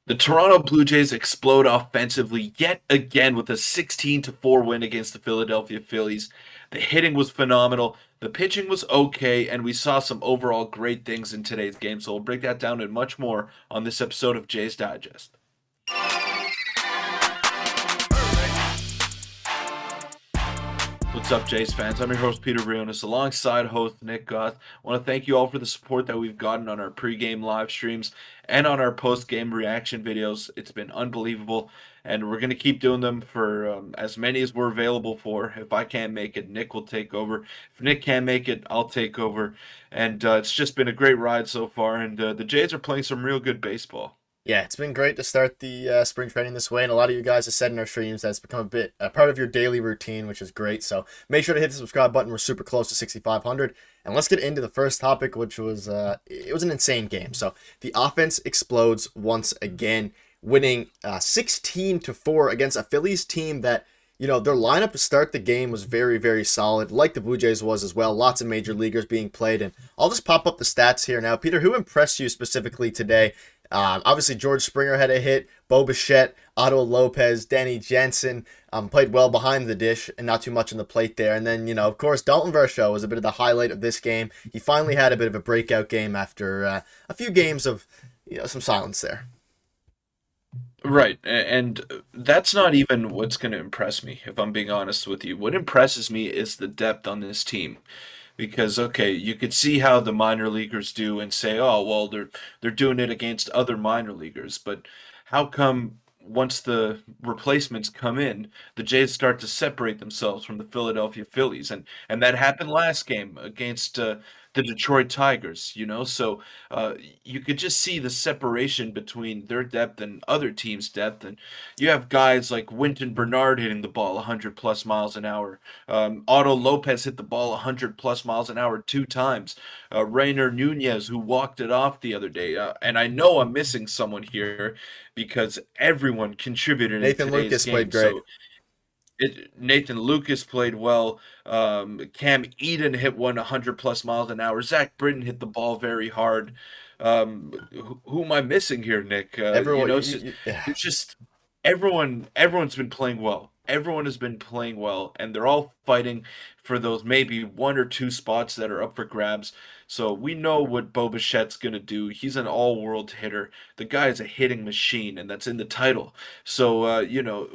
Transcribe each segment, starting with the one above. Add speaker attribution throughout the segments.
Speaker 1: The Toronto Blue Jays explode offensively yet again with a 16-4 win against the Philadelphia Phillies. The hitting was phenomenal. The pitching was okay, and we saw some overall great things in today's game. So we'll break that down and much more on this episode of Jays Digest. What's up, Jays fans? I'm your host, Peter Vryonis, alongside host Nick Gosse. I want to thank you all for the support that we've gotten on our pregame live streams and on our post-game reaction videos. It's been unbelievable, and we're going to keep doing them for as many as we're available for. If I can't make it, Nick will take over. If Nick can't make it, I'll take over. And it's just been a great ride so far, and the Jays are playing some real good baseball.
Speaker 2: Yeah, it's been great to start the spring training this way, and a lot of you guys have said in our streams that it's become a part of your daily routine, which is great. So make sure to hit the subscribe button. We're super close to 6,500, and let's get into the first topic, which was it was an insane game. So the offense explodes once again, winning 16-4 against a Phillies team that, their lineup to start the game was very, very solid, like the Blue Jays was as well. Lots of major leaguers being played, and I'll just pop up the stats here now. Peter, who impressed you specifically today? Obviously, George Springer had a hit. Bichette, Otto Lopez, Danny Jansen played well behind the dish and not too much on the plate there. And then, of course, Daulton Varsho was a bit of the highlight of this game. He finally had a bit of a breakout game after a few games of some silence there.
Speaker 1: Right, and that's not even what's going to impress me, if I'm being honest with you. What impresses me is the depth on this team. Because okay, you could see how the minor leaguers do and say, "Oh, well, they're doing it against other minor leaguers." But how come once the replacements come in, the Jays start to separate themselves from the Philadelphia Phillies, and that happened last game against the Detroit Tigers. So uh, you could just see the separation between their depth and other teams' depth, and you have guys like Winton Bernard hitting the ball 100 plus miles an hour. Otto Lopez hit the ball 100 plus miles an hour two times. Rainer Nunez, who walked it off the other day. And I know I'm missing someone here because everyone contributed in
Speaker 2: Nathan
Speaker 1: today's
Speaker 2: Lucas played
Speaker 1: game.
Speaker 2: great.
Speaker 1: So Nathan Lucas played well. Cam Eden hit one 100 plus miles an hour. Zach Britton hit the ball very hard. Who am I missing here, Nick?
Speaker 2: Everyone, yeah.
Speaker 1: It's just everyone's been playing well. Everyone has been playing well, and they're all fighting for those maybe one or two spots that are up for grabs. So we know what Bo Bichette's gonna do. He's an all-world hitter. The guy is a hitting machine, and that's in the title. So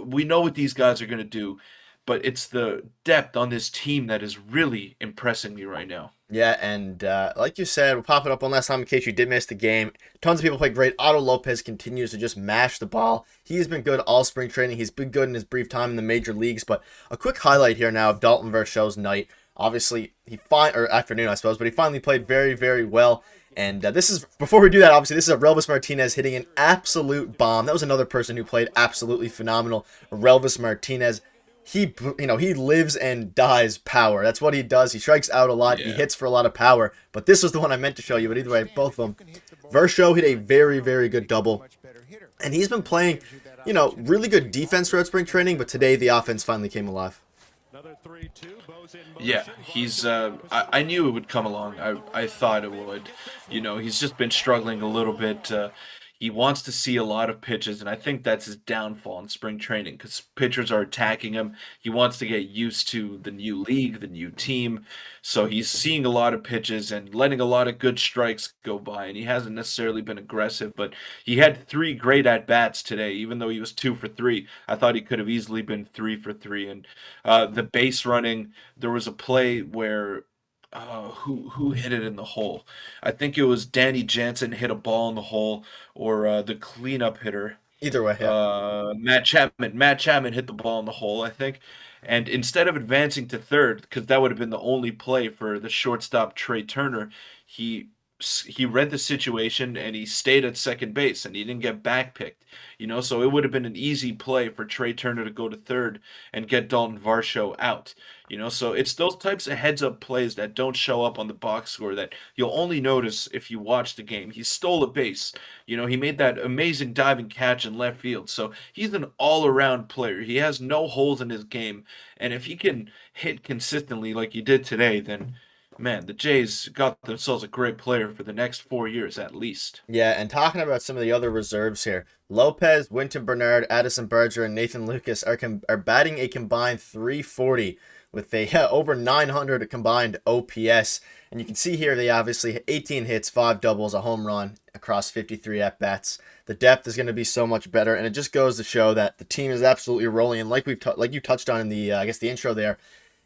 Speaker 1: we know what these guys are gonna do, but it's the depth on this team that is really impressing me right now.
Speaker 2: Yeah, and like you said, we'll pop it up one last time in case you did miss the game. Tons of people play great. Otto Lopez continues to just mash the ball. He's been good all spring training. He's been good in his brief time in the major leagues. But a quick highlight here now of Daulton Varsho's night. Obviously, or afternoon, I suppose, but he finally played very, very well. And this is, before we do that, obviously, this is a Relvis Martinez hitting an absolute bomb. That was another person who played absolutely phenomenal. Relvis Martinez. He lives and dies power. That's what he does. He strikes out a lot. He
Speaker 1: Yeah.
Speaker 2: hits for a lot of power. But this was the one I meant to show you. But either way, both of them. Varsho hit a very, very good double. And he's been playing, really good defense throughout spring training. But today, the offense finally came alive.
Speaker 1: Yeah, he's. I knew it would come along. I thought it would. He's just been struggling a little bit. He wants to see a lot of pitches, and I think that's his downfall in spring training because pitchers are attacking him. He wants to get used to the new league, the new team. So he's seeing a lot of pitches and letting a lot of good strikes go by, and he hasn't necessarily been aggressive, but he had three great at bats today, even though he was 2 for 3. I thought he could have easily been 3 for 3. And the base running, there was a play where who hit it in the hole? I think it was Danny Jansen hit a ball in the hole, or the cleanup hitter,
Speaker 2: Either way, yeah.
Speaker 1: Matt Chapman. Matt Chapman hit the ball in the hole, I think. And instead of advancing to third, because that would have been the only play for the shortstop Trey Turner, he he read the situation and he stayed at second base and he didn't get backpicked. So it would have been an easy play for Trey Turner to go to third and get Daulton Varsho out. So it's those types of heads up plays that don't show up on the box score that you'll only notice if you watch the game. He stole a base. He made that amazing diving catch in left field. So he's an all around player. He has no holes in his game. And if he can hit consistently like he did today, then Man, the Jays got themselves a great player for the next 4 years at least.
Speaker 2: Yeah, and talking about some of the other reserves here, Lopez, Winton Bernard, Addison Berger, and Nathan Lucas are batting a combined 340 with a over 900 combined OPS. And you can see here they obviously 18 hits, 5 doubles, a home run across 53 at bats. The depth is going to be so much better, and it just goes to show that the team is absolutely rolling. And like you touched on in the I guess the intro there,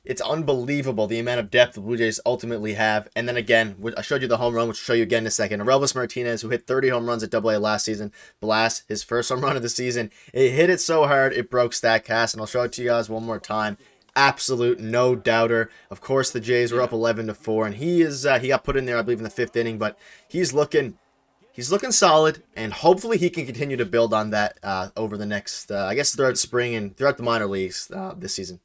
Speaker 2: it's unbelievable the amount of depth the Blue Jays ultimately have. And then again, I showed you the home run, which I'll show you again in a second. Aurelvis Martinez, who hit 30 home runs at AA last season, blast his first home run of the season. It hit it so hard it broke StatCast, and I'll show it to you guys one more time. Absolute no doubter. Of course, the Jays were up
Speaker 1: Yeah.
Speaker 2: 11-4, and he got put in there, I believe, in the fifth inning. But he's looking solid, and hopefully he can continue to build on that over the next, I guess, throughout spring and throughout the minor leagues this season.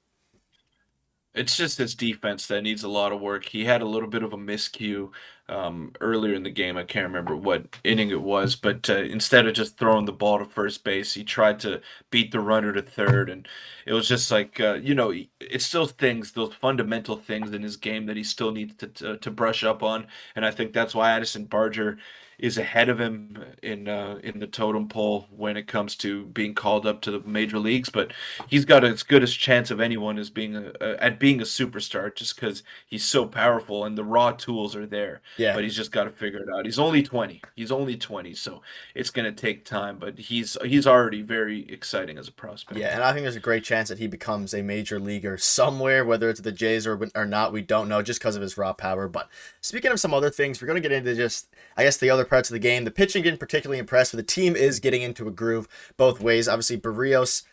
Speaker 1: It's just his defense that needs a lot of work. He had a little bit of a miscue earlier in the game. I can't remember what inning it was, but instead of just throwing the ball to first base, he tried to beat the runner to third, and it was just like it's still things, those fundamental things in his game that he still needs to brush up on, and I think that's why Addison Barger is ahead of him in the totem pole when it comes to being called up to the major leagues. But he's got as good a chance of anyone as being a superstar, just because he's so powerful and the raw tools are there.
Speaker 2: Yeah.
Speaker 1: But he's just got to figure it out. He's only 20. He's only 20, so it's gonna take time. But he's already very exciting as a
Speaker 2: Yeah,
Speaker 1: prospect.
Speaker 2: and I think there's a great chance that he becomes a major leaguer somewhere, whether it's the Jays or not. We don't know just because of his raw power. But speaking of some other things, we're going to get into just, I guess, the other parts of the game. The pitching didn't particularly impress, but the team is getting into a groove both ways. Obviously, Barrios,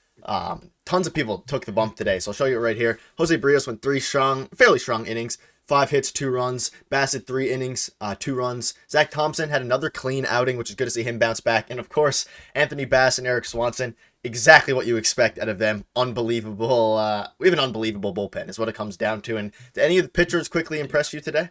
Speaker 2: tons of people took the bump today, so I'll show you it right here. Jose Barrios went fairly strong innings. 5 hits, 2 runs. Bassett 3 innings, 2 runs. Zach Thompson had another clean outing, which is good to see him bounce back. And of course, Anthony Bass and Eric Swanson, exactly what you expect out of them. Unbelievable. We have an unbelievable bullpen, is what it comes down to. And did any of the pitchers quickly impress you today?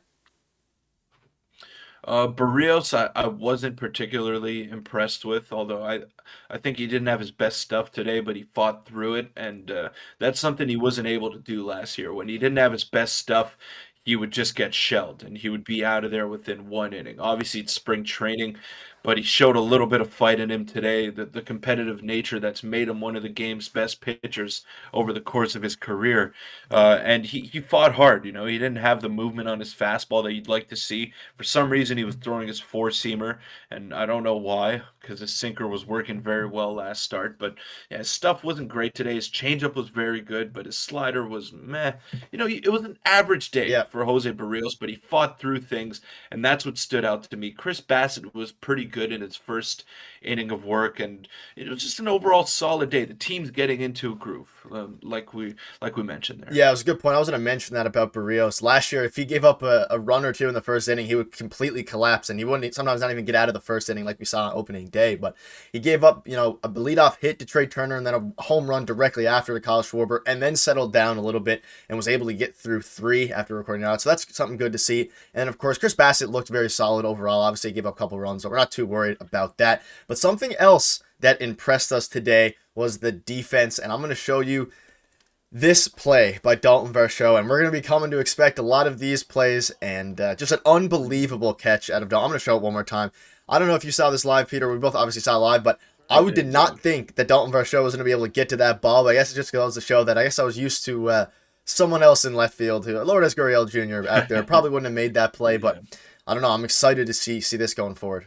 Speaker 1: Barrios, I wasn't particularly impressed with, although I think he didn't have his best stuff today, but he fought through it, and that's something he wasn't able to do last year. When he didn't have his best stuff, he would just get shelled, and he would be out of there within one inning. Obviously, it's spring training, but he showed a little bit of fight in him today. The competitive nature that's made him one of the game's best pitchers over the course of his career, and he fought hard. You know, he didn't have the movement on his fastball that you'd like to see. For some reason, he was throwing his four seamer, and I don't know why, because his sinker was working very well last start. But yeah, his stuff wasn't great today. His changeup was very good, but his slider was meh. It was an average day
Speaker 2: Yeah.
Speaker 1: for Jose Barrios, but he fought through things, and that's what stood out to me. Chris Bassett was pretty good in his first inning of work, and it was just an overall solid day. The team's getting into a groove, like we mentioned there.
Speaker 2: Yeah, it was a good point. I was going to mention that about Barrios. Last year, if he gave up a run or two in the first inning, he would completely collapse, and he wouldn't sometimes not even get out of the first inning like we saw on opening day. But he gave up, a leadoff hit to Trey Turner and then a home run directly after to Kyle Schwarber, and then settled down a little bit and was able to get through three after recording out. So that's something good to see. And then, of course, Chris Bassett looked very solid overall. Obviously, he gave up a couple runs, so we're not too worried about that. But something else that impressed us today was the defense, and I'm going to show you this play by Daulton Varsho, and we're going to be coming to expect a lot of these plays, and just an unbelievable catch out of Daulton. I'm going to show it one more time. I don't know if you saw this live, Peter. We both obviously saw it live, but
Speaker 1: I
Speaker 2: did
Speaker 1: did
Speaker 2: not
Speaker 1: too.
Speaker 2: think that Daulton Varsho was going to be able to get to that ball, but I guess it just goes to show that I guess I was used to someone else in left field, who Lourdes Gurriel Jr. out there, probably wouldn't have made that play, but
Speaker 1: Yeah.
Speaker 2: I don't know. I'm excited to see this going forward.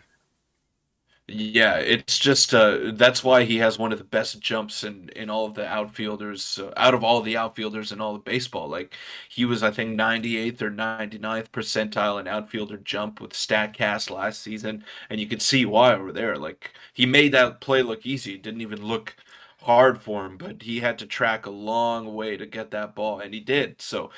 Speaker 1: Yeah, it's just that's why he has one of the best jumps in all of the outfielders, out of all the outfielders in all of baseball. Like he was, I think, 98th or 99th percentile in outfielder jump with Statcast last season, and you could see why over there. Like he made that play look easy. It didn't even look hard for him, but he had to track a long way to get that ball, and he did. So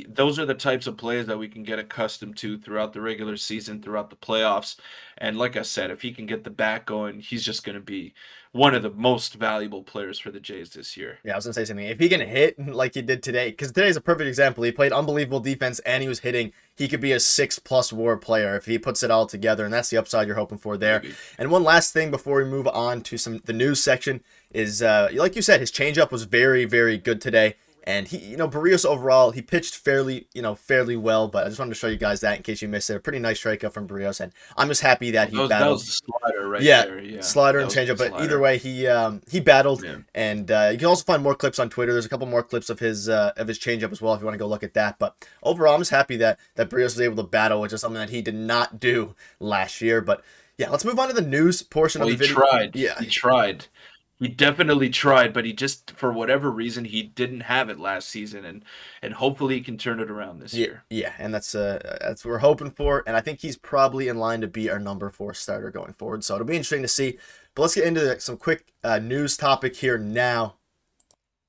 Speaker 1: those are the types of plays that we can get accustomed to throughout the regular season, throughout the playoffs. And like I said, if he can get the bat going, he's just going to be one of the most valuable players for the Jays this year.
Speaker 2: Yeah, I was gonna say something. If he can hit like he did today, because today's a perfect example. He played unbelievable defense and he was hitting. He could be a 6+ WAR player if he puts it all together, and that's the upside you're hoping for there.
Speaker 1: Maybe.
Speaker 2: And one last thing before we move on to the news section is, like you said, his changeup was very, very good today. And he, Barrios overall, he pitched fairly well, but I just wanted to show you guys that in case you missed it. A pretty nice strikeout from Barrios, and I'm just happy that
Speaker 1: Oh,
Speaker 2: he
Speaker 1: that
Speaker 2: battled.
Speaker 1: was the slider right
Speaker 2: Yeah,
Speaker 1: there. Yeah,
Speaker 2: slider
Speaker 1: that
Speaker 2: and
Speaker 1: was
Speaker 2: changeup,
Speaker 1: the
Speaker 2: but either
Speaker 1: slider.
Speaker 2: way, he battled,
Speaker 1: Yeah.
Speaker 2: and you can also find more clips on Twitter. There's a couple more clips of his changeup as well if you want to go look at that. But overall, I'm just happy that Barrios was able to battle, which is something that he did not do last year. But yeah, let's move on to the news portion of
Speaker 1: Well,
Speaker 2: the
Speaker 1: he
Speaker 2: video.
Speaker 1: tried.
Speaker 2: Yeah,
Speaker 1: He tried. He definitely tried, but he just, for whatever reason, he didn't have it last season, and hopefully he can turn it around this
Speaker 2: yeah,
Speaker 1: year.
Speaker 2: yeah, and that's what we're hoping for. And I think he's probably in line to be our number 4 starter going forward. So it'll be interesting to see. But let's get into some quick news topic here now,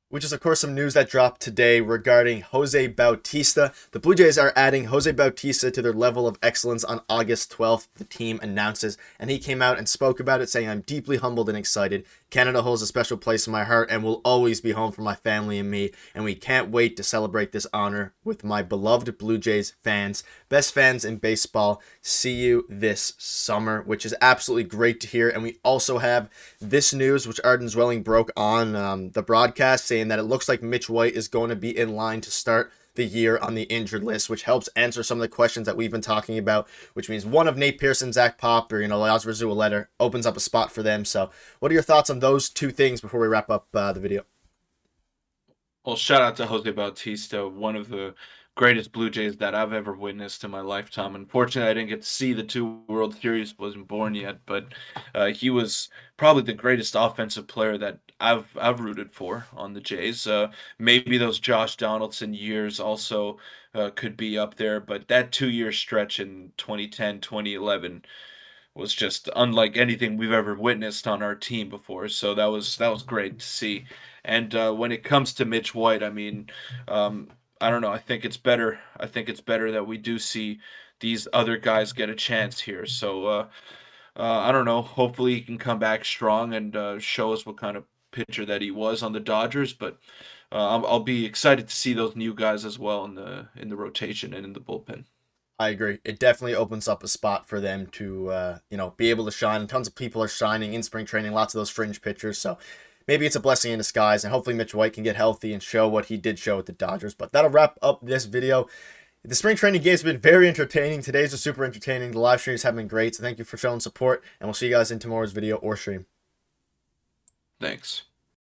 Speaker 2: which is, of course, some news that dropped today regarding Jose Bautista. The Blue Jays are adding Jose Bautista to their level of excellence on August 12th, the team announces, and he came out and spoke about it, saying, "I'm deeply humbled and excited. Canada holds a special place in my heart and will always be home for my family and me, and we can't wait to celebrate this honor with my beloved Blue Jays fans, best fans in baseball. See you this summer," which is absolutely great to hear. And we also have this news, which Arden Zwelling broke on the broadcast, saying that it looks like Mitch White is going to be in line to start the year on the injured list, which helps answer some of the questions that we've been talking about, which means one of Nate Pearson, Zach Pop, or, Yasser Zueleder opens up a spot for them. So what are your thoughts on those two things before we wrap up the video?
Speaker 1: Well, shout out to Jose Bautista, one of the greatest Blue Jays that I've ever witnessed in my lifetime. Unfortunately, I didn't get to see the two World Series, wasn't born yet, but he was probably the greatest offensive player that I've rooted for on the Jays. Maybe those Josh Donaldson years also could be up there, but that 2 year stretch in 2010, 2011 was just unlike anything we've ever witnessed on our team before. So that was great to see. And when it comes to Mitch White, I mean, I don't know. I think it's better. I think it's better that we do see these other guys get a chance here. So I don't know. Hopefully he can come back strong and show us what kind of pitcher that he was on the Dodgers. But I'll be excited to see those new guys as well in the rotation and in the bullpen.
Speaker 2: I agree. It definitely opens up a spot for them to, be able to shine. Tons of people are shining in spring training, lots of those fringe pitchers. So maybe it's a blessing in disguise, and hopefully Mitch White can get healthy and show what he did show with the Dodgers. But that'll wrap up this video. The spring training games have been very entertaining. Today's was super entertaining. The live streams have been great. So thank you for showing support, and we'll see you guys in tomorrow's video or stream.
Speaker 1: Thanks.